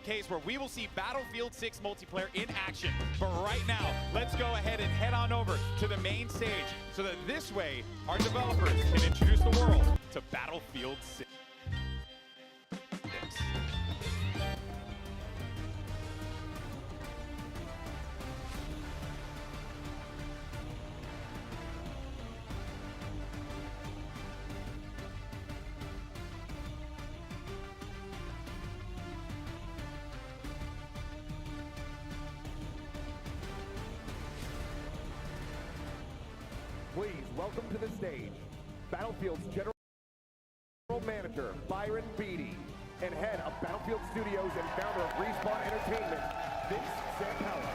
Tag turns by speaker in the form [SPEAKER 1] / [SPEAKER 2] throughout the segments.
[SPEAKER 1] case where we will see Battlefield 6 multiplayer in action. But right now, let's go ahead and head on over to the main stage so that this way, our developers can introduce the world to Battlefield 6.
[SPEAKER 2] Please welcome to the stage Battlefield's General Manager, Vibin, and Head of Battlefield Studios and founder of Respawn Entertainment, Vince Zampella.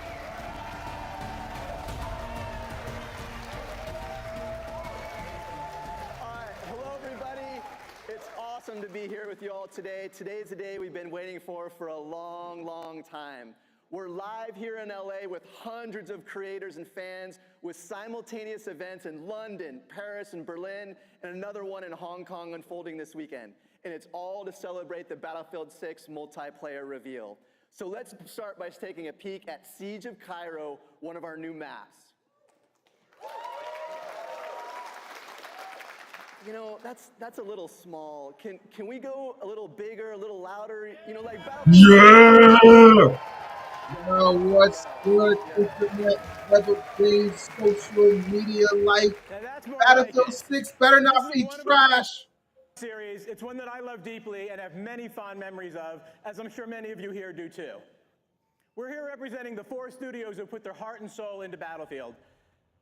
[SPEAKER 3] Hello everybody. It's awesome to be here with you all today. Today's the day we've been waiting for a long, long time. We're live here in LA with hundreds of creators and fans with simultaneous events in London, Paris, and Berlin, and another one in Hong Kong unfolding this weekend. And it's all to celebrate the Battlefield 6 multiplayer reveal. So let's start by taking a peek at Siege of Cairo, one of our new maps. You know, that's a little small. Can we go a little bigger, a little louder? You know, like Battlefield.
[SPEAKER 4] Yeah! What's good, internet, weather things, social media life? Battlefield 6 better not be trash.
[SPEAKER 5] Series. It's one that I love deeply and have many fond memories of, as I'm sure many of you here do too. We're here representing the 4 studios who put their heart and soul into Battlefield.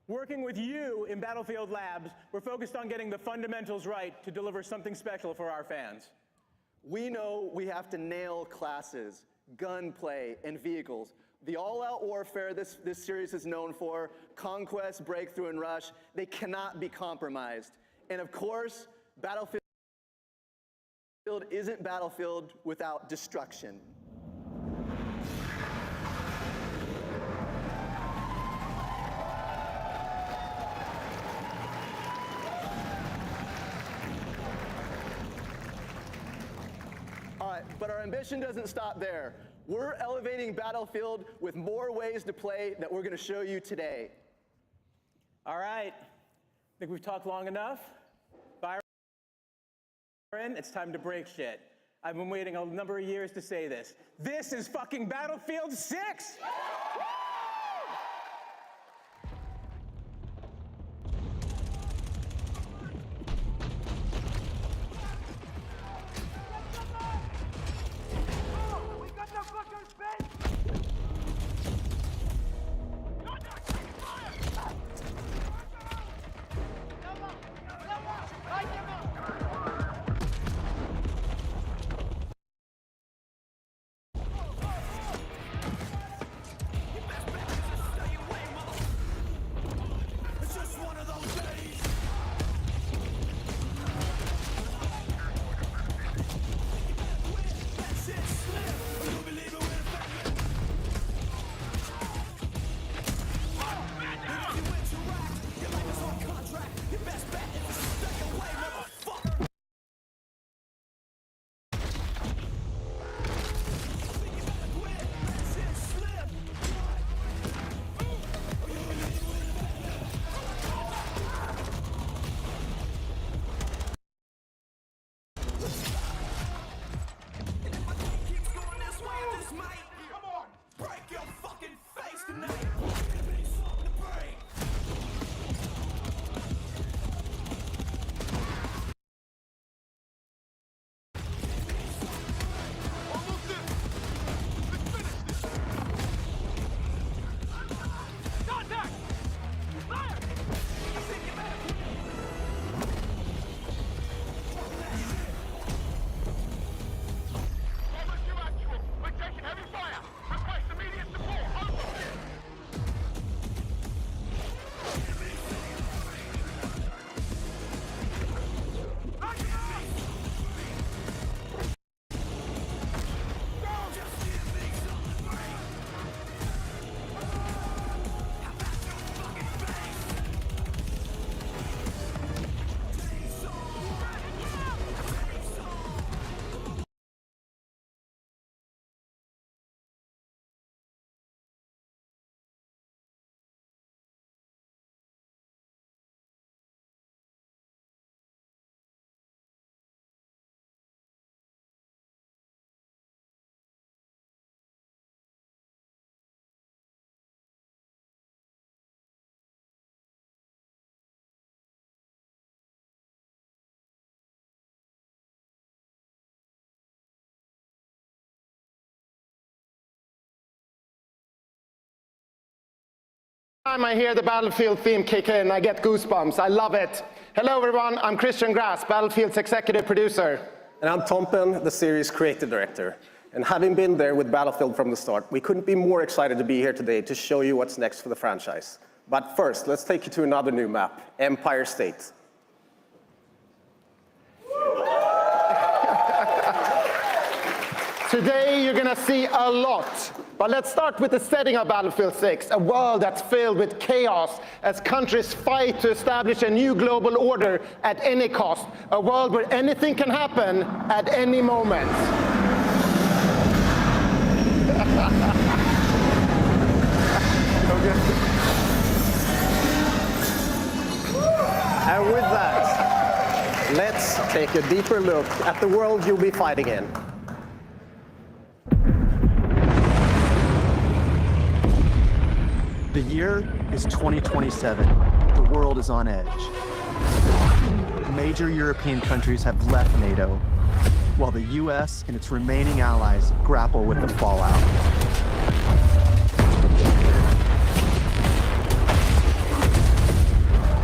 [SPEAKER 5] Working with you in Battlefield Labs, we're focused on getting the fundamentals right to deliver something special for our fans.
[SPEAKER 3] We know we have to nail classes, gunplay, and vehicles. The all-out warfare this series is known for, conquest, breakthrough, and rush, they cannot be compromised. And of course, Battlefield isn't Battlefield without destruction. But our ambition doesn't stop there. We're elevating Battlefield with more ways to play that we're going to show you today.
[SPEAKER 5] All right. I think we've talked long enough. Byron, it's time to break shit. I've been waiting a number of years to say this. This is fucking Battlefield 6!
[SPEAKER 6] Time I hear the Battlefield theme kick in, I get goosebumps. I love it. Hello everyone, I'm Christian Grass, Battlefield's executive producer.
[SPEAKER 7] And I'm Tompen, the series creative director. And having been there with Battlefield from the start, we couldn't be more excited to be here today to show you what's next for the franchise. But first, let's take you to another new map, Empire State.
[SPEAKER 6] Today you're gonna see a lot, but let's start with the setting of Battlefield 6, a world that's filled with chaos as countries fight to establish a new global order at any cost, a world where anything can happen at any moment.
[SPEAKER 7] And with that, let's take a deeper look at the world you'll be fighting in.
[SPEAKER 8] The year is 2027. The world is on edge. Major European countries have left NATO, while the US and its remaining allies grapple with the fallout.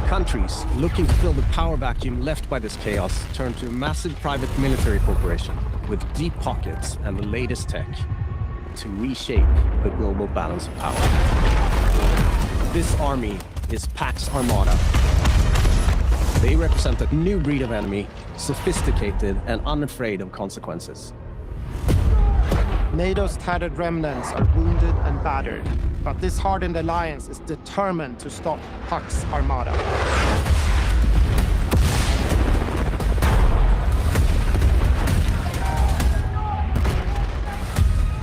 [SPEAKER 9] Countries looking to fill the power vacuum left by this chaos turn to a massive private military corporation with deep pockets and the latest tech to reshape the global balance of power. This army is Pax Armada. They represent a new breed of enemy, sophisticated and unafraid of consequences.
[SPEAKER 8] NATO's tattered remnants are wounded and battered, but this hardened alliance is determined to stop Pax Armada.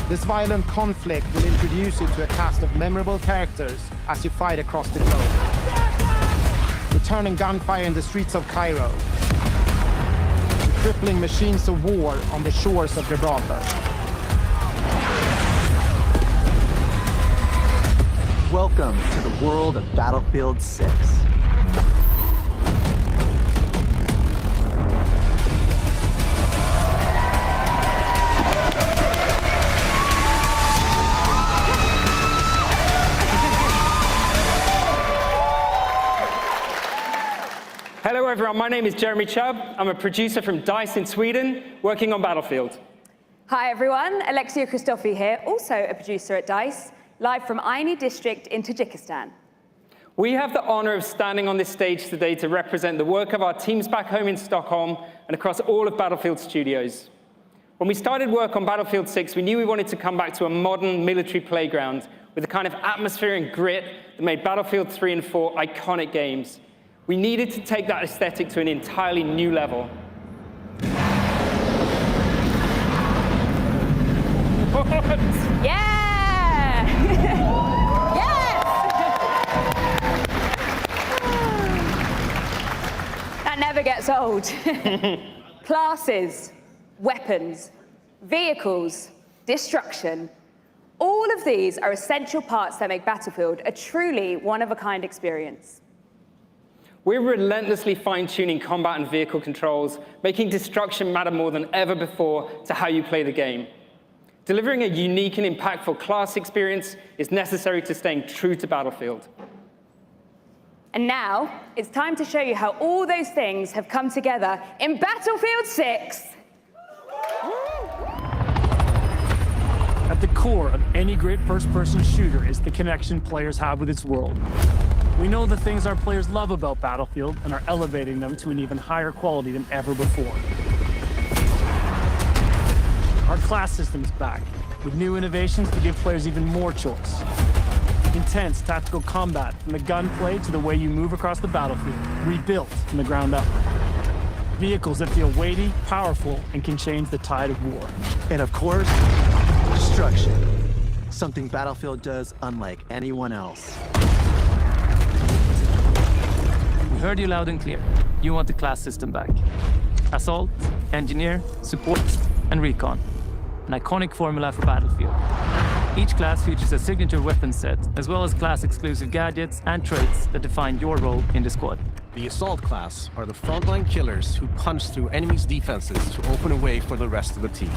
[SPEAKER 8] This violent conflict will introduce you to a cast of memorable characters as you fight across the globe. Returning gunfire in the streets of Cairo. Crippling machines of war on the shores of Gibraltar. Welcome to the world of Battlefield 6.
[SPEAKER 10] Hello everyone, my name is Jeremy Chubb. I'm a producer from DICE in Sweden, working on Battlefield.
[SPEAKER 11] Hi everyone, Alexia Christofi here, also a producer at DICE, live from Aini district in Tajikistan.
[SPEAKER 10] We have the honor of standing on this stage today to represent the work of our teams back home in Stockholm and across all of Battlefield Studios. When we started work on Battlefield 6, we knew we wanted to come back to a modern military playground with the kind of atmosphere and grit that made Battlefield 3 and 4 iconic games. We needed to take that aesthetic to an entirely new level.
[SPEAKER 11] Yeah! Yes! That never gets old. Classes, weapons, vehicles, destruction. All of these are essential parts that make Battlefield a truly one-of-a-kind experience.
[SPEAKER 10] We're relentlessly fine-tuning combat and vehicle controls, making destruction matter more than ever before to how you play the game. Delivering a unique and impactful class experience is necessary to staying true to Battlefield.
[SPEAKER 11] And now, it's time to show you how all those things have come together in Battlefield 6.
[SPEAKER 12] At the core of any great first-person shooter is the connection players have with its world. We know the things our players love about Battlefield and are elevating them to an even higher quality than ever before. Our class system is back, with new innovations to give players even more choice. Intense tactical combat, from the gunplay to the way you move across the battlefield, rebuilt from the ground up. Vehicles that feel weighty, powerful, and can change the tide of war.
[SPEAKER 8] And of course, destruction. Something Battlefield does unlike anyone else.
[SPEAKER 12] We heard you loud and clear. You want the class system back. Assault, Engineer, Support, and Recon. An iconic formula for Battlefield. Each class features a signature weapon set, as well as class-exclusive gadgets and traits that define your role in the squad.
[SPEAKER 9] The Assault class are the frontline killers who punch through enemies' defenses to open a way for the rest of the team.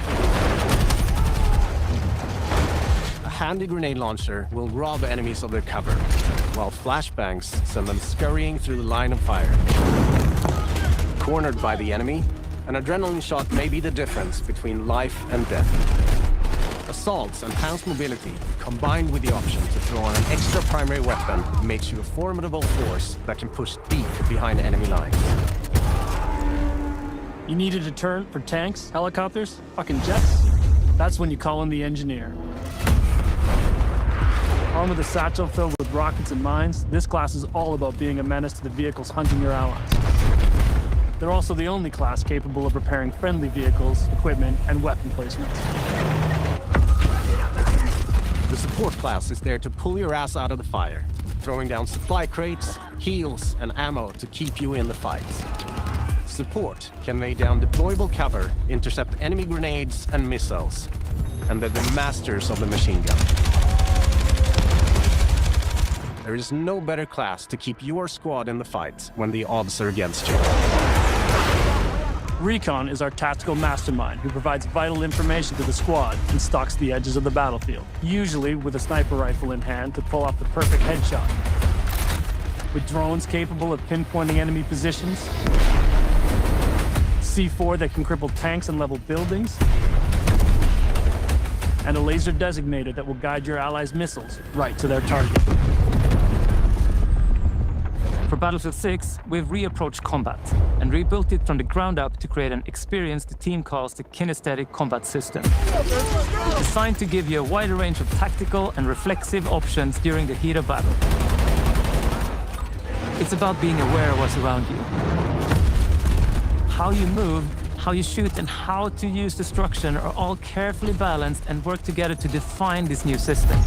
[SPEAKER 9] A handy grenade launcher will rob enemies of their cover, while flashbangs send them scurrying through the line of fire. Cornered by the enemy, an adrenaline shot may be the difference between life and death. Assault's enhanced mobility, combined with the option to throw on an extra primary weapon, makes you a formidable force that can push deep behind enemy lines.
[SPEAKER 12] You need a deterrent for tanks, helicopters, fucking jets? That's when you call in the engineer. Armed with a satchel filled with rockets and mines, this class is all about being a menace to the vehicles hunting your allies. They're also the only class capable of repairing friendly vehicles, equipment, and weapon placements.
[SPEAKER 9] The support class is there to pull your ass out of the fire, throwing down supply crates, heals, and ammo to keep you in the fight. Support can lay down deployable cover, intercept enemy grenades and missiles, and they're the masters of the machine gun. There is no better class to keep your squad in the fight when the odds are against you.
[SPEAKER 12] Recon is our tactical mastermind who provides vital information to the squad and stalks the edges of the battlefield, usually with a sniper rifle in hand to pull off the perfect headshot. With drones capable of pinpointing enemy positions, C4 that can cripple tanks and level buildings, and a laser designator that will guide your allies' missiles right to their target.
[SPEAKER 13] For Battlefield 6, we've reapproached combat and rebuilt it from the ground up to create an experience the team calls the Kinesthetic Combat System. Designed to give you a wider range of tactical and reflexive options during the heat of battle. It's about being aware of what's around you. How you move, how you shoot, and how to use destruction are all carefully balanced and work together to define this new system.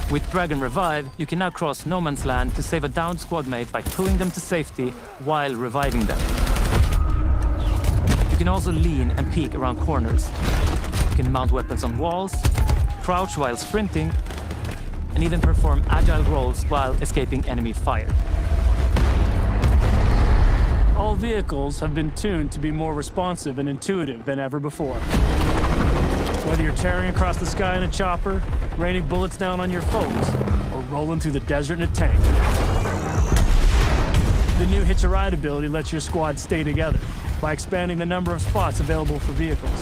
[SPEAKER 13] With Drag and Revive, you can now cross no man's land to save a downed squad mate by pulling them to safety while reviving them. You can also lean and peek around corners. You can mount weapons on walls, crouch while sprinting, and even perform agile rolls while escaping enemy fire.
[SPEAKER 12] All vehicles have been tuned to be more responsive and intuitive than ever before. Whether you're tearing across the sky in a chopper, raining bullets down on your foes, or rolling through the desert in a tank. The new Hitch a Ride ability lets your squad stay together by expanding the number of spots available for vehicles.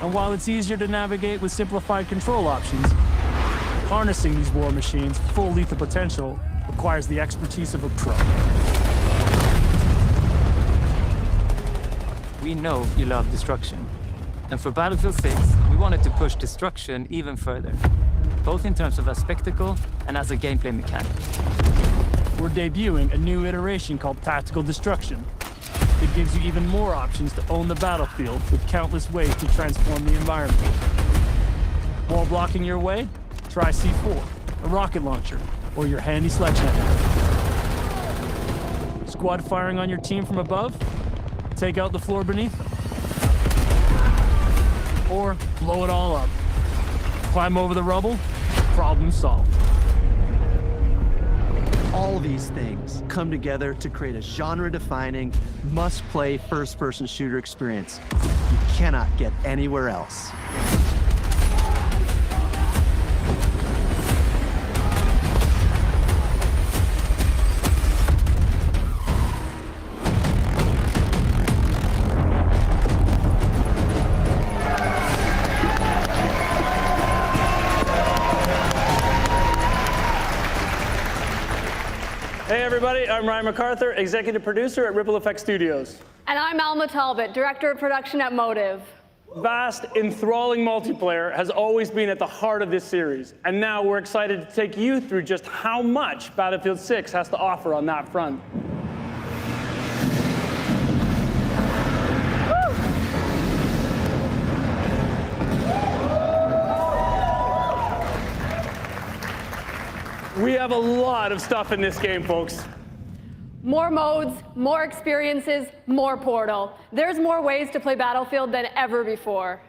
[SPEAKER 12] And while it's easier to navigate with simplified control options, harnessing these war machines' full lethal potential requires the expertise of a pro.
[SPEAKER 13] We know you love destruction. And for Battlefield 6, we wanted to push destruction even further, both in terms of a spectacle and as a gameplay mechanic.
[SPEAKER 12] We're debuting a new iteration called Tactical Destruction. It gives you even more options to own the battlefield with countless ways to transform the environment. Wall blocking your way? Try C4, a rocket launcher, or your handy sledgehammer. Squad firing on your team from above? Take out the floor beneath them. Or blow it all up. Climb over the rubble, problem solved.
[SPEAKER 14] All these things come together to create a genre-defining, must-play first-person shooter experience you cannot get anywhere else.
[SPEAKER 12] Hey everybody, I'm Ryan MacArthur, executive producer at Ripple Effect Studios.
[SPEAKER 15] And I'm Alma Talbot, director of production at Motive.
[SPEAKER 12] Vast, enthralling multiplayer has always been at the heart of this series, and now we're excited to take you through just how much Battlefield 6 has to offer on that front. We have a lot of stuff in this game, folks.
[SPEAKER 15] More modes, more experiences, more Portal. There's more ways to play Battlefield than ever before.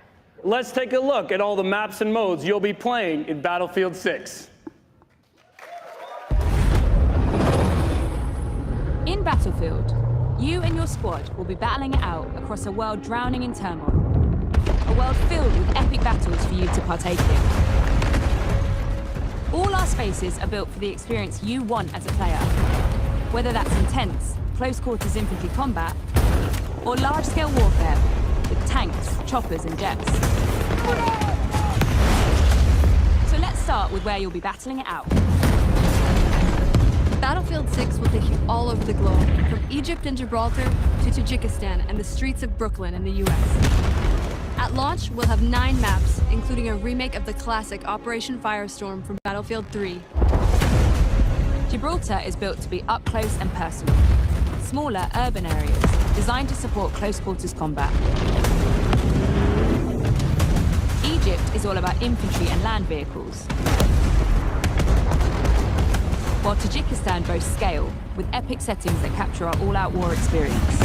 [SPEAKER 12] Let's take a look at all the maps and modes you'll be playing in Battlefield 6.
[SPEAKER 11] In Battlefield, you and your squad will be battling it out across a world drowning in turmoil. A world filled with epic battles for you to partake in. All our interfaces are built for the experience you want as a player. Whether that's intense, close quarters infantry combat, or large-scale warfare with tanks, choppers, and jets. So let's start with where you'll be battling it out.
[SPEAKER 15] Battlefield 6 will take you all over the globe, from Egypt and Gibraltar to Tajikistan and the streets of Brooklyn in the US. At launch, we'll have 9 maps, including a remake of the classic Operation Firestorm from Battlefield 3.
[SPEAKER 11] Gibraltar is built to be up close and personal. Smaller urban areas, designed to support close quarters combat. Egypt is all about infantry and land vehicles. While Tajikistan boasts scale, with epic settings that capture our all-out war experience.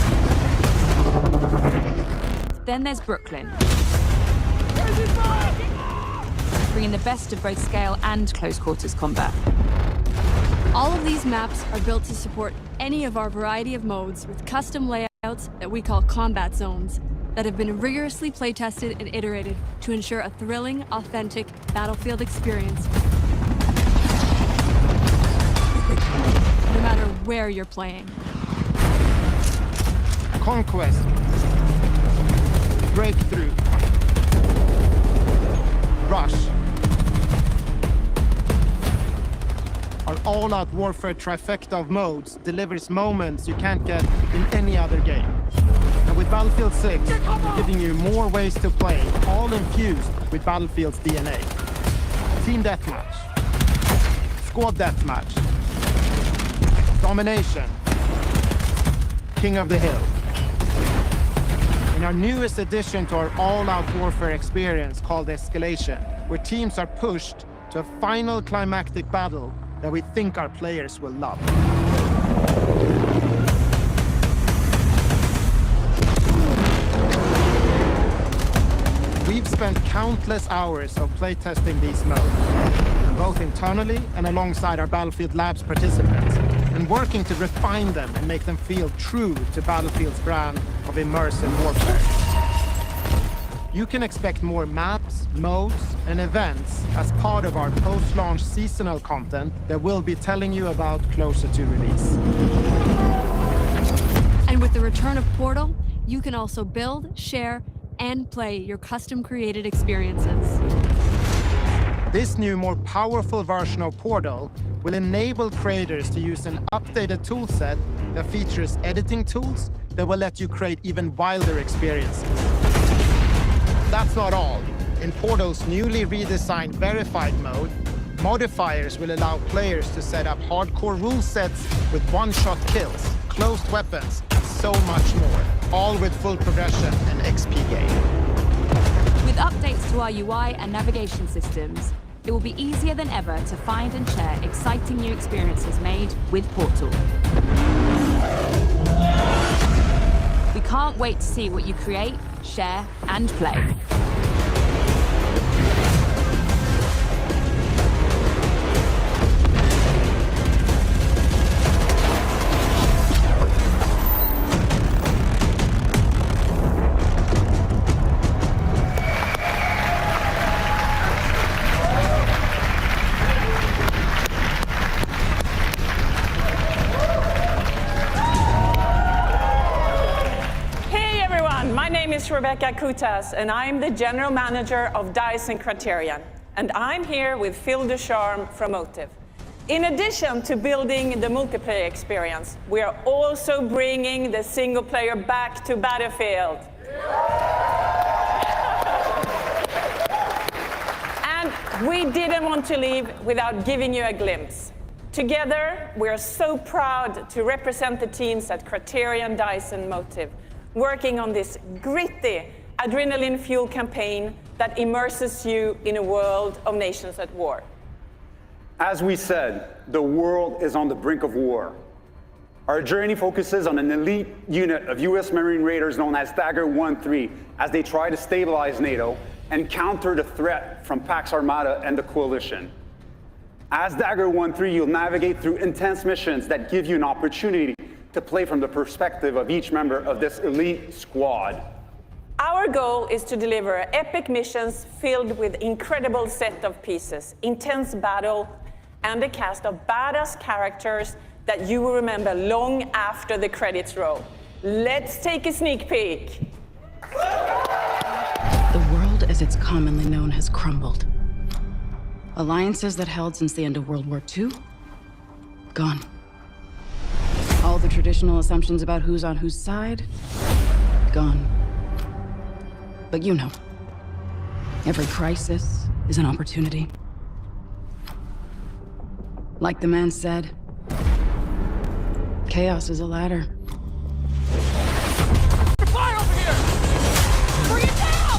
[SPEAKER 11] Then there's Brooklyn, bringing the best of both scale and close quarters combat.
[SPEAKER 15] All of these maps are built to support any of our variety of modes with custom layouts that we call combat zones that have been rigorously play-tested and iterated to ensure a thrilling, authentic Battlefield experience, no matter where you're playing.
[SPEAKER 8] Conquest. Breakthrough. Rush. Our all-out warfare trifecta of modes delivers moments you can't get in any other game. And with Battlefield 6, we're giving you more ways to play, all infused with Battlefield's DNA. Team Deathmatch. Squad Deathmatch. Domination. King of the Hill. In our newest addition to our all-out warfare experience called Escalation, where teams are pushed to a final climactic battle that we think our players will love. We've spent countless hours of playtesting these modes, both internally and alongside our Battlefield Labs participants, and working to refine them and make them feel true to Battlefield's brand of immersive warfare. You can expect more maps, modes, and events as part of our post-launch seasonal content that we'll be telling you about closer to release.
[SPEAKER 15] And with the return of Portal, you can also build, share, and play your custom-created experiences.
[SPEAKER 8] This new, more powerful version of Portal will enable creators to use an updated toolset that features editing tools that will let you create even wilder experiences. That's not all. In Portal's newly redesigned Verified mode, modifiers will allow players to set up hardcore rule sets with one-shot kills, closed weapons, and so much more, all with full progression and XP gain.
[SPEAKER 11] With updates to our UI and navigation systems, it will be easier than ever to find and share exciting new experiences made with Portal. We can't wait to see what you create, share, and play.
[SPEAKER 16] Rebecca Kutas, and I'm the General Manager of DICE and Criterion. And I'm here with Phil Ducharme from Motive. In addition to building the multiplayer experience, we are also bringing the single player back to Battlefield. And we didn't want to leave without giving you a glimpse. Together, we are so proud to represent the teams at Criterion, DICE, and Motive, working on this gritty, adrenaline-fueled campaign that immerses you in a world of nations at war.
[SPEAKER 17] As we said, the world is on the brink of war. Our journey focuses on an elite unit of US Marine Raiders known as Dagger 1-3 as they try to stabilize NATO and counter the threat from Pax Armada and the Coalition. As Dagger 1-3, you'll navigate through intense missions that give you an opportunity to play from the perspective of each member of this elite squad.
[SPEAKER 16] Our goal is to deliver epic missions filled with incredible set of pieces, intense battle, and a cast of badass characters that you will remember long after the credits roll. Let's take a sneak peek.
[SPEAKER 18] The world as it's commonly known has crumbled. Alliances that held since the end of World War II? Gone. All the traditional assumptions about who's on whose side? Gone. But you know, every crisis is an opportunity. Like the man said, chaos is a ladder.
[SPEAKER 19] Fly over here! Bring it down!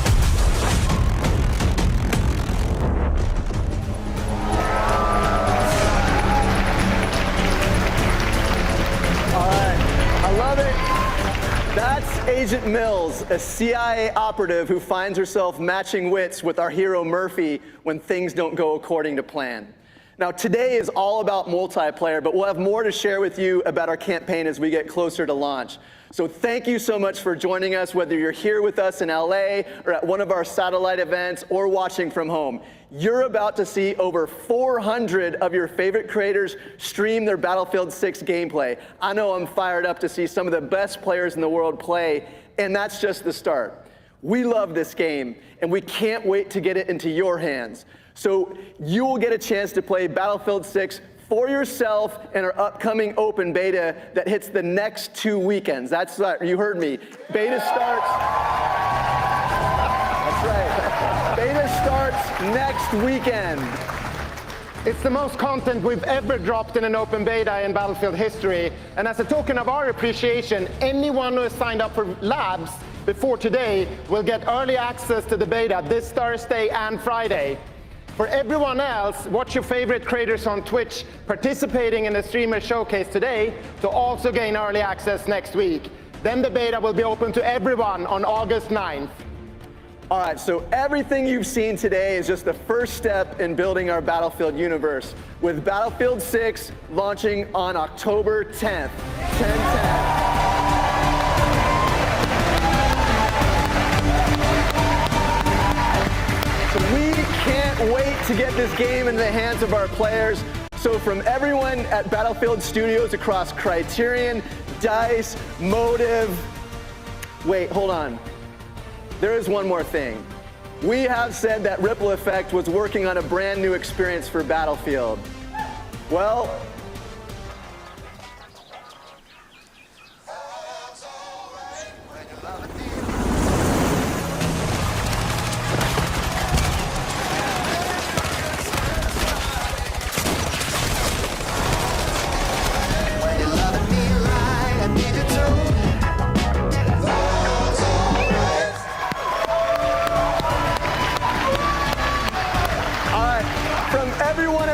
[SPEAKER 3] All right, I love it. That's Agent Mills, a CIA operative who finds herself matching wits with our hero Murphy when things don't go according to plan. Now, today is all about multiplayer, but we'll have more to share with you about our campaign as we get closer to launch. So thank you so much for joining us, whether you're here with us in LA or at one of our satellite events or watching from home. You're about to see over 400 of your favorite creators stream their Battlefield 6 gameplay. I know I'm fired up to see some of the best players in the world play, and that's just the start. We love this game, and we can't wait to get it into your hands. So you will get a chance to play Battlefield 6 for yourself in our upcoming open beta that hits the next 2 weekends. That's right, you heard me. Beta starts, that's right. Beta starts next weekend.
[SPEAKER 6] It's the most content we've ever dropped in an open beta in Battlefield history. And as a token of our appreciation, anyone who has signed up for labs before today will get early access to the beta this Thursday and Friday. For everyone else, watch your favorite creators on Twitch participating in the streamer showcase today to also gain early access next week. Then the beta will be open to everyone on August 9th.
[SPEAKER 3] All right, so everything you've seen today is just the first step in building our Battlefield universe, with Battlefield 6 launching on October 10th. 10/10. We can't wait to get this game into the hands of our players. So from everyone at Battlefield Studios across Criterion, DICE, Motive, wait, hold on. There is one more thing. We have said that Ripple Effect was working on a brand new experience for Battlefield. Well,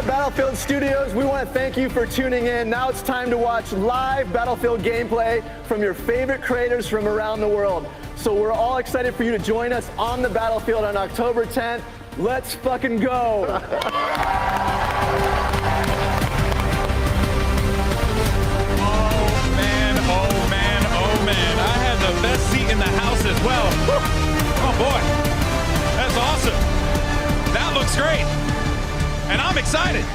[SPEAKER 3] Battlefield Studios, we want to thank you for tuning in. Now it's time to watch live Battlefield gameplay from your favorite creators from around the world. So we're all excited for you to join us on the Battlefield on October 10th. Let's fucking go.
[SPEAKER 1] Oh man, I had the best seat in the house as well. Oh boy, that's awesome. That looks great. And I'm excited.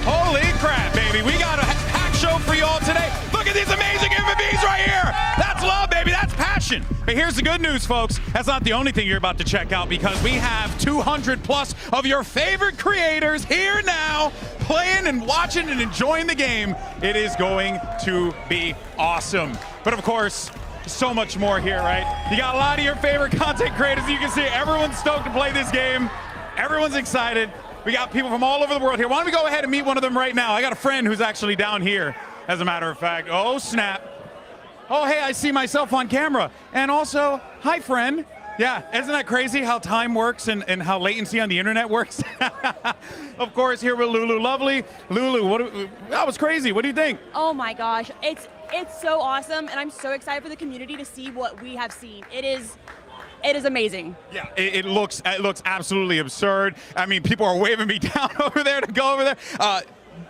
[SPEAKER 1] Holy crap, baby. We got a packed show for you all today. Look at these amazing MVPs right here. That's love, baby. That's passion. But here's the good news, folks. That's not the only thing you're about to check out, because we have 200 plus of your favorite creators here now playing and watching and enjoying the game. It is going to be awesome. But of course, so much more here, right? You got a lot of your favorite content creators. You can see everyone's stoked to play this game. Everyone's excited. We got people from all over the world here. Why don't we go ahead and meet one of them right now? I got a friend who's actually down here, as a matter of fact. Oh, snap. Oh, hey, I see myself on camera. And also, hi, friend. Yeah, isn't that crazy how time works and how latency on the internet works? Of course, here with Lulu Lovely. Lulu, that was crazy. What do you think?
[SPEAKER 20] Oh my gosh, it's so awesome, and I'm so excited for the community to see what we have seen. It is amazing.
[SPEAKER 1] Yeah, it looks absolutely absurd. I mean, people are waving me down over there to go over there.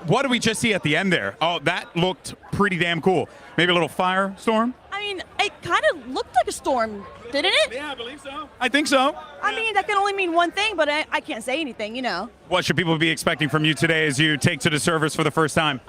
[SPEAKER 1] What did we just see at the end there? Oh, that looked pretty damn cool. Maybe a little firestorm?
[SPEAKER 20] I mean, it kind of looked like a storm, didn't it?
[SPEAKER 1] Yeah, I believe so. I think so.
[SPEAKER 20] I mean, that can only mean one thing, but I can't say anything, you know.
[SPEAKER 1] What should people be expecting from you today as you take to the servers for the first time?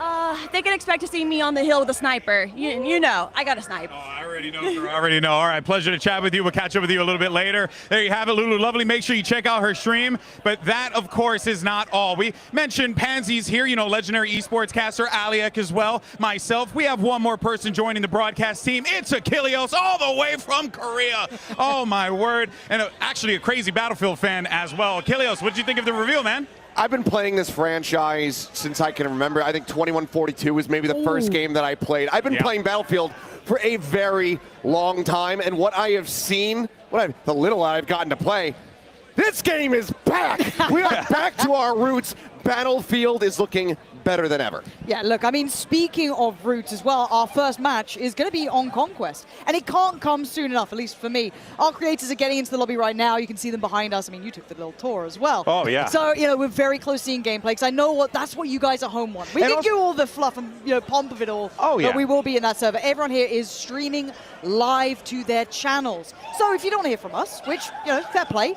[SPEAKER 20] They can expect to see me on the hill with a sniper. You know, I got a snipe.
[SPEAKER 1] Oh, I already know, sir. I already know. All right, pleasure to chat with you. We'll catch up with you a little bit later. There you have it, Lulu Lovely. Make sure you check out her stream. But that, of course, is not all. We mentioned Pansy's here, you know, legendary esports caster, Aliak as well, myself. We have one more person joining the broadcast team. It's Achilleos, all the way from Korea. Oh, my word. And actually a crazy Battlefield fan as well. Achilleos, what did you think of the reveal, man?
[SPEAKER 2] I've been playing this franchise since I can remember. I think 2142 was maybe the first game that I played. I've been playing Battlefield for a very long time, and what I have seen, the little I've gotten to play, this game is back. We are back to our roots. Battlefield is looking better than ever.
[SPEAKER 21] Yeah, look, I mean, speaking of roots as well, our first match is going to be on Conquest, and it can't come soon enough, at least for me. Our creators are getting into the lobby right now. You can see them behind us. I mean, you took the little tour as well.
[SPEAKER 1] Oh, yeah.
[SPEAKER 21] So, you know, we're very close to seeing gameplay, because I know that's what you guys at home want. We can do all the fluff and, you know, pomp of it all, but we will be in that server. Everyone here is streaming live to their channels. So if you don't want to hear from us, which, you know, fair play,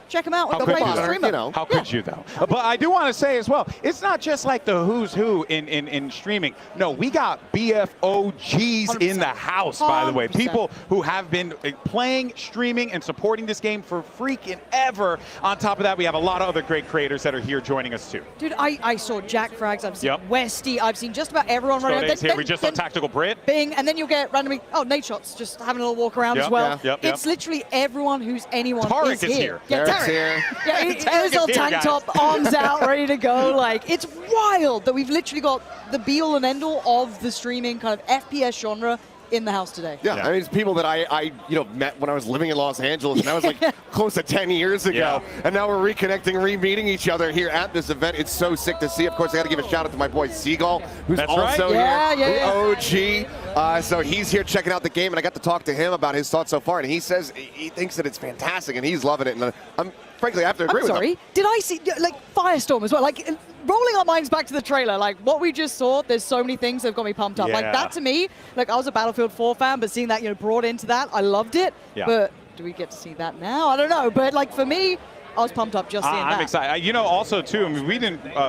[SPEAKER 21] check them out with the live streamer.
[SPEAKER 1] How could you, though? But I do want to say as well, it's not just like the who's who in streaming. No, we got BFOGs 100%. In the house, by the way. 100%. People who have been playing, streaming, and supporting this game for freaking ever. On top of that, we have a lot of other great creators that are here joining us, too.
[SPEAKER 21] Dude, I saw Jack Frags, I've seen Westy, I've seen just about everyone running around.
[SPEAKER 1] Here. We just saw Tactical Brit.
[SPEAKER 21] Bing, and then you'll get randomly, Nate Shots, just having a little walk around as well. It's literally everyone who's anyone
[SPEAKER 1] Tarek is
[SPEAKER 21] here.
[SPEAKER 1] Yeah,
[SPEAKER 21] Tarek.
[SPEAKER 2] Here.
[SPEAKER 21] Yeah, his little tank top, arms out, ready to go. Like, it's wild that we've literally got the be-all and end-all of the streaming kind of FPS genre in the house today.
[SPEAKER 2] Yeah, I mean, it's people that I met when I was living in Los Angeles, and that was like close to 10 years ago. And now we're reconnecting, re-meeting each other here at this event. It's so sick to see. Of course, I got to give a shout out to my boy Seagull, who's also here, OG. So he's here checking out the game, and I got to talk to him about his thoughts so far, and he says he thinks that it's fantastic, and he's loving it. And frankly, I have to agree with him.
[SPEAKER 21] Did I see, like, Firestorm as well? Like, rolling our minds back to the trailer, like, what we just saw, there's so many things that have got me pumped up. Like, that to me, like, I was a Battlefield 4 fan, but seeing that, you know, brought into that, I loved it. But do we get to see that now? I don't know. But, like, for me, I was pumped up just seeing that.
[SPEAKER 1] I'm excited. You know, also too, I mean,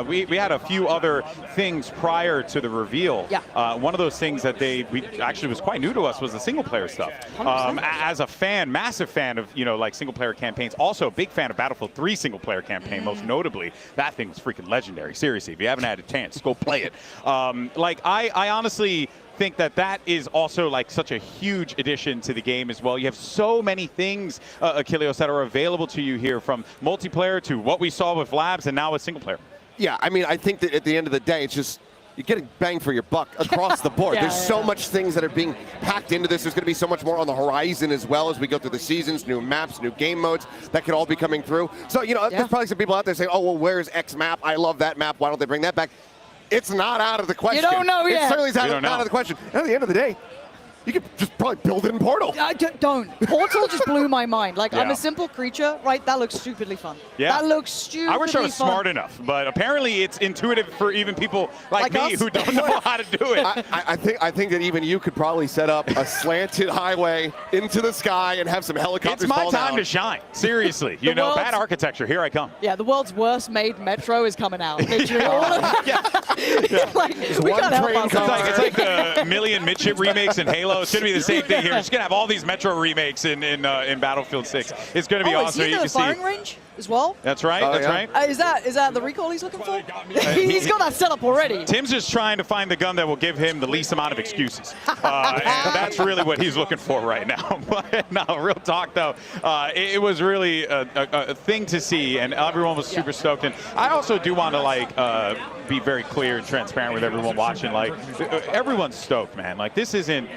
[SPEAKER 1] we had a few other things prior to the reveal. One of those things that we actually was quite new to us was the single player stuff. As a fan, massive fan of, you know, like single player campaigns. Also a big fan of Battlefield 3 single player campaign, most notably. That thing was freaking legendary. Seriously, if you haven't had a chance, go play it. Like I honestly think that is also like such a huge addition to the game as well. You have so many things, Achilleos, that are available to you here, from multiplayer to what we saw with Labs and now with single player.
[SPEAKER 2] Yeah, I mean, I think that at the end of the day, it's just you're getting bang for your buck across the board. There's so much things that are being packed into this. There's going to be so much more on the horizon as well as we go through the seasons, new maps, new game modes that could all be coming through. So, you know, there's probably some people out there saying, oh, well, where's X map? I love that map. Why don't they bring that back? It's not out of the question.
[SPEAKER 21] You don't know yet.
[SPEAKER 2] It certainly is out of the question. And at the end of the day, you could just probably build it in Portal.
[SPEAKER 21] Don't. Portal just blew my mind. Like, I'm a simple creature, right? That looks stupidly fun. That looks stupidly fun.
[SPEAKER 1] I wish I was smart enough, but apparently it's intuitive for even people like me who don't know how to do it.
[SPEAKER 2] I think that even you could probably set up a slanted highway into the sky and have some helicopters fall down.
[SPEAKER 1] It's my time to shine. Seriously. You know, bad architecture. Here I come.
[SPEAKER 21] Yeah, the world's worst made metro is coming out. Literally all of like, we can't help ourselves.
[SPEAKER 1] It's like the million midship remakes in Halo. It's going to be the same thing here. It's going to have all these Metro remakes in Battlefield 6. It's going to be awesome.
[SPEAKER 21] Is he in the firing range as well?
[SPEAKER 1] That's right. That's right.
[SPEAKER 21] Is that the recall he's looking for? He's got that set up already.
[SPEAKER 1] Tim's just trying to find the gun that will give him the least amount of excuses. And that's really what he's looking for right now. But no, real talk though, it was really a thing to see, and everyone was super stoked. And I also do want to be very clear and transparent with everyone watching. Like, everyone's stoked, man. Like, this isn't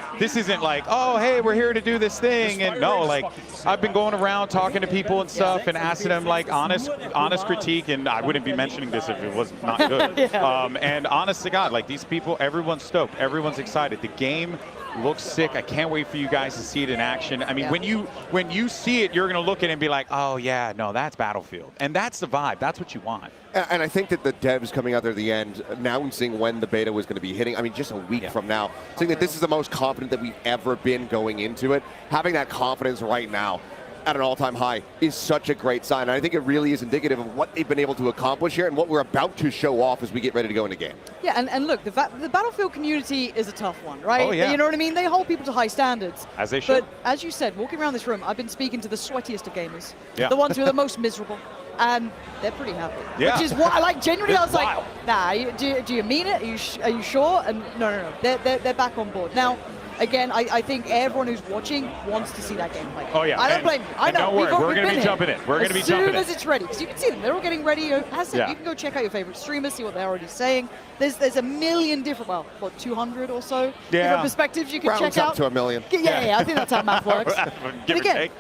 [SPEAKER 1] like, oh, hey, we're here to do this thing. And no, like, I've been going around talking to people and stuff and asking them like honest critique, and I wouldn't be mentioning this if it was not good. And honest to God, like, these people, everyone's stoked, everyone's excited. The game looks sick. I can't wait for you guys to see it in action. I mean, when you see it, you're gonna look at it and be like, oh yeah, no, that's Battlefield, and that's the vibe. That's what you want.
[SPEAKER 2] And I think that the devs coming out there at the end, announcing when the beta was going to be hitting, I mean, just a week from now, saying that this is the most confident that we've ever been going into it, having that confidence right now at an all-time high is such a great sign. And I think it really is indicative of what they've been able to accomplish here and what we're about to show off as we get ready to go into game.
[SPEAKER 21] Yeah, and look, the Battlefield community is a tough one, right?
[SPEAKER 2] Oh, yeah.
[SPEAKER 21] You know what I mean? They hold people to high standards.
[SPEAKER 1] As they should.
[SPEAKER 21] But as you said, walking around this room, I've been speaking to the sweatiest of gamers.
[SPEAKER 1] Yeah.
[SPEAKER 21] The ones who are the most miserable. And they're pretty happy.
[SPEAKER 1] Yeah.
[SPEAKER 21] Which is what I like. Genuinely, I was
[SPEAKER 1] wild.
[SPEAKER 21] like, nah, do you mean it? Are you sure? And no. They're back on board. Now, again, I think everyone who's watching wants to see that gameplay.
[SPEAKER 1] Oh, yeah.
[SPEAKER 21] I don't blame you. I know.
[SPEAKER 1] Don't worry, we're
[SPEAKER 21] going to
[SPEAKER 1] be jumping in. We're going to be jumping in.
[SPEAKER 21] As soon as it's ready. Because you can see them. They're all getting ready. As I said,
[SPEAKER 1] Yeah.
[SPEAKER 21] you can go check out your favorite streamers, see what they're already saying. There's a million different, well, what, 200 or so different perspectives you can
[SPEAKER 2] Rounds
[SPEAKER 21] check
[SPEAKER 2] up
[SPEAKER 21] out.
[SPEAKER 2] to a million.
[SPEAKER 21] Yeah, I think that's how math works.
[SPEAKER 1] Give
[SPEAKER 21] But
[SPEAKER 1] or
[SPEAKER 21] again,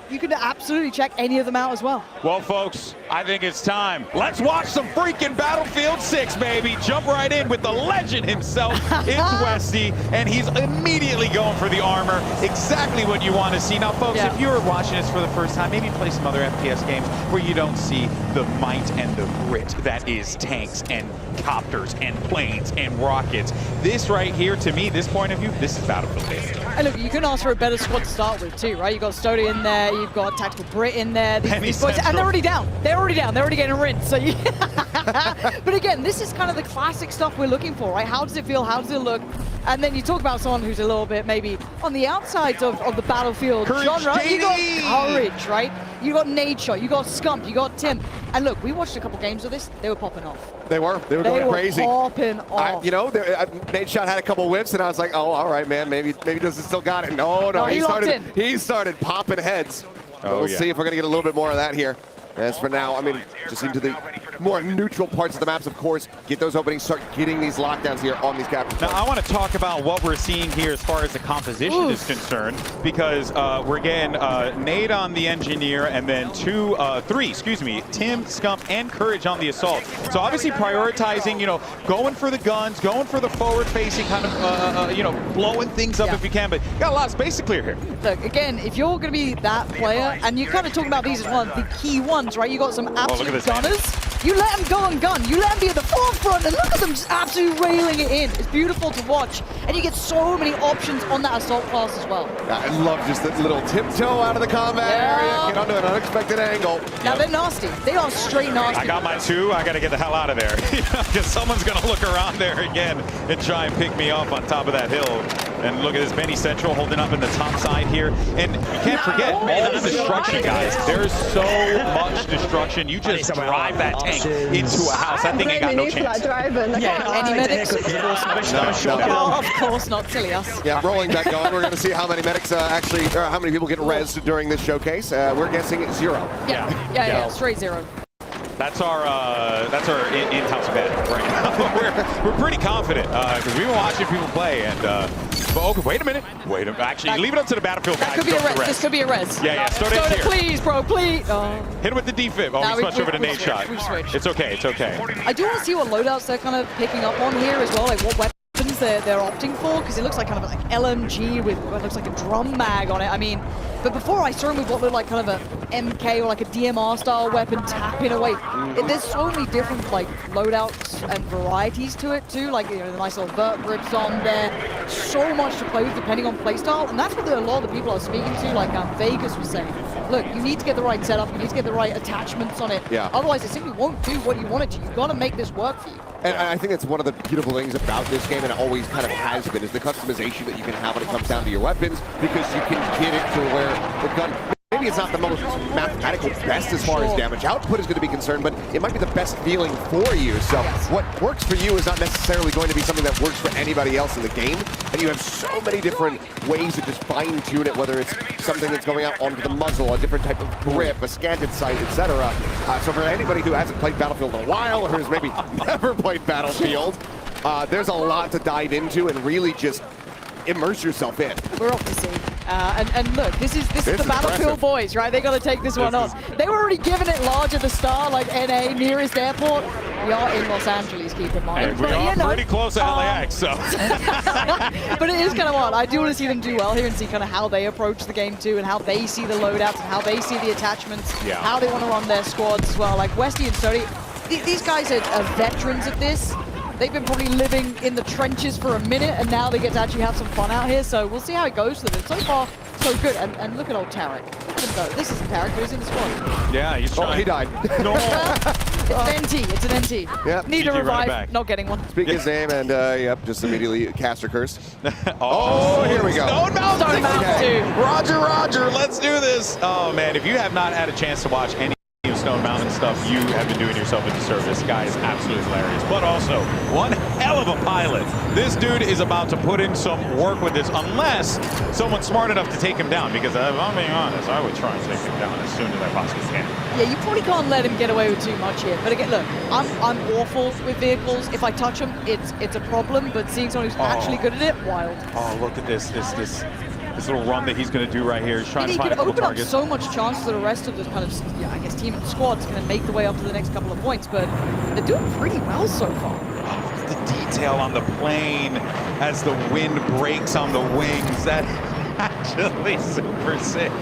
[SPEAKER 21] you can absolutely check any of them out as well.
[SPEAKER 1] Well, folks, I think it's time. Let's watch some freaking Battlefield 6, baby. Jump right in with the legend himself. It's Westy, and he's immediately going for the armor. Exactly what you want to see. Now, folks, if you're watching this for the first time, maybe play some other FPS games where you don't see the might and the grit that is tanks and copters and planes and rockets. This right here, to me, this point of view, this is Battlefield, baby.
[SPEAKER 21] And look, you can ask for a better squad to start with too, right? You've got Stody in there, you've got Tactical Brit in there, these boys, and they're already down. They're already getting rinsed. So but again, this is kind of the classic stuff we're looking for, right? How does it feel? How does it look? And then you talk about someone who's a little bit maybe on the outside of the Battlefield genre. You got Courage, right? You got Nadeshot, you got Scump, you got Tim. And look, we watched a couple games of this. They were popping off.
[SPEAKER 2] They were going crazy.
[SPEAKER 21] Popping off.
[SPEAKER 2] Nadeshot had a couple whips, and I was like, oh, all right, man, maybe doesn't still got it. No, he started popping heads. We'll see if we're going to get a little bit more of that here. As for now, I mean, just into the more neutral parts of the maps, of course, get those openings, start getting these lockdowns here on these captures.
[SPEAKER 1] Now, I want to talk about what we're seeing here as far as the composition is concerned, because we're getting Nade on the Engineer, and then three, Tim, Scump, and Courage on the Assault. So obviously prioritizing, going for the guns, going for the forward-facing kind of, blowing things up if you can, but got a lot of space to clear here.
[SPEAKER 21] Look, again, if you're going to be that player, and you're kind of talking about these as one of the key ones, right? You got some absolute gunners. You let them go on gun. You let them be at the forefront, and look at them just absolutely railing it in. It's beautiful to watch, and you get so many options on that assault class as well.
[SPEAKER 2] I love just that little tiptoe out of the combat area, get onto an unexpected angle.
[SPEAKER 21] Now they're nasty. They are straight nasty.
[SPEAKER 1] I got my two. I got to get the hell out of there, because someone's going to look around there again and try and pick me up on top of that hill. And look at this, Benny Central holding up in the top side here. And you can't forget all the destruction, guys. There's so much destruction. You just drive that tank into a house. That thing ain't got no chance.
[SPEAKER 21] Any medics? Of course not. Of course not, silly us.
[SPEAKER 2] Yeah, rolling back on. We're going to see how many medics or how many people get rezzed during this showcase. We're guessing 0.
[SPEAKER 21] Yeah, straight 0.
[SPEAKER 1] That's our in-house bet right now. we're pretty confident because we've been watching people play. And but okay, wait a minute. Actually, leave it up to the Battlefield guys.
[SPEAKER 21] That could be a res. This could be a res.
[SPEAKER 1] Yeah. Stoda,
[SPEAKER 21] please, bro, please.
[SPEAKER 1] Hit him with the defib. Oh, we switched over to Nade shot. It's okay. It's okay.
[SPEAKER 21] I do want to see what loadouts they're kind of picking up on here as well, like what weapons they're opting for, because it looks like kind of like LMG with what looks like a drum mag on it. I mean, but before I saw him with what looked like kind of a MK or like a DMR style weapon tapping away. There's so many different like loadouts and varieties to it too, like the nice little vert grips on there. So much to play with depending on playstyle, and that's what a lot of the people I was speaking to, like Vegas was saying. Look, you need to get the right setup, you need to get the right attachments on it. Otherwise, it simply won't do what you want it to. You've got to make this work for you.
[SPEAKER 2] And I think it's one of the beautiful things about this game, and it always kind of has been, is the customization that you can have when it comes down to your weapons, because you can get it to where the gun, maybe it's not the most mathematical best as far as damage output is going to be concerned, but it might be the best feeling for you. So what works for you is not necessarily going to be something that works for anybody else in the game, and you have so many different ways to just fine-tune it, whether it's something that's going out onto the muzzle, a different type of grip, a scanted sight, etc. So for anybody who hasn't played Battlefield in a while, or who's maybe never played Battlefield, there's a lot to dive into and really just immerse yourself in.
[SPEAKER 21] We're off to see. And look, this is the Battlefield boys, right? They got to take this one on. They were already giving it large at the start, like NA, nearest airport. We are in Los Angeles, keep in mind.
[SPEAKER 1] And we are pretty close at LAX, so.
[SPEAKER 21] But it is kind of odd. I do want to see them do well here and see kind of how they approach the game too, and how they see the loadouts, and how they see the attachments, how they want to run their squads as well. Like Westy and Stody, these guys are veterans at this. They've been probably living in the trenches for a minute, and now they get to actually have some fun out here. So we'll see how it goes for them. So far, so good. And look at old Tarek. Look at him go. This isn't Tarek, but he's in the squad.
[SPEAKER 1] Yeah, he's trying.
[SPEAKER 2] Oh, he died.
[SPEAKER 1] No.
[SPEAKER 21] It's an NT. It's an NT.
[SPEAKER 2] Yep.
[SPEAKER 21] Need a
[SPEAKER 1] GG,
[SPEAKER 21] revive.
[SPEAKER 1] back.
[SPEAKER 21] Not getting one.
[SPEAKER 2] Speak his name, and yep, just immediately caster curse.
[SPEAKER 1] Oh,
[SPEAKER 2] here we go.
[SPEAKER 1] Stone Mountain.
[SPEAKER 21] Stone Mountain, dude.
[SPEAKER 1] Roger, let's do this. Oh, man, if you have not had a chance to watch any of Stone Mountain stuff, you have been doing yourself a disservice. Guy is absolutely hilarious, but also one hell of a pilot. This dude is about to put in some work with this, unless someone's smart enough to take him down, because if I'm being honest, I would try and take him down as soon as I possibly can.
[SPEAKER 21] Yeah, you probably can't let him get away with too much here. But again, look, I'm awful with vehicles. If I touch them, it's a problem. But seeing someone who's actually good at it, wild.
[SPEAKER 1] Oh, look at this little run that he's going to do right here. He's trying to find a couple
[SPEAKER 21] open
[SPEAKER 1] targets.
[SPEAKER 21] up so much chance for the rest of this kind of, I guess, team and squad's going to make the way up to the next couple of points. But they're doing pretty well so far.
[SPEAKER 1] The detail on the plane as the wind breaks on the wings. That's actually super sick.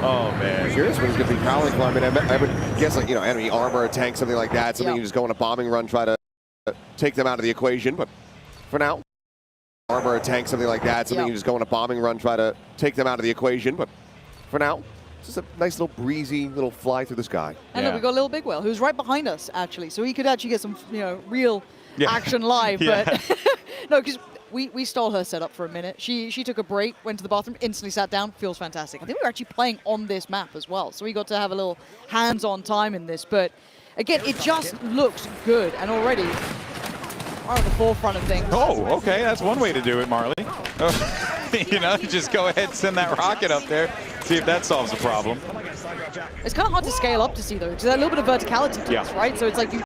[SPEAKER 1] Oh, man.
[SPEAKER 2] Curious what he's going to be prowling for. I mean, I would guess, like, enemy armor, a tank, something like that. Something you just go on a bombing run, try to take them out of the equation. But for now, armor, a tank, something like that. Something you just go on a bombing run, try to take them out of the equation. But for now, just a nice little breezy little fly through the sky.
[SPEAKER 21] And look, we got Little Big Whale, who's right behind us, actually. So he could actually get some, real action live. But no, because we stole her setup for a minute. She took a break, went to the bathroom, instantly sat down. Feels fantastic. I think we were actually playing on this map as well. So we got to have a little hands-on time in this. But again, it just looks good. And already are at the forefront of things.
[SPEAKER 1] Oh, okay. That's one way to do it, Marley. Just go ahead and send that rocket up there. See if that solves the problem.
[SPEAKER 21] It's kind of hard to scale up to see, though, because there's a little bit of verticality to this, right? So it's like you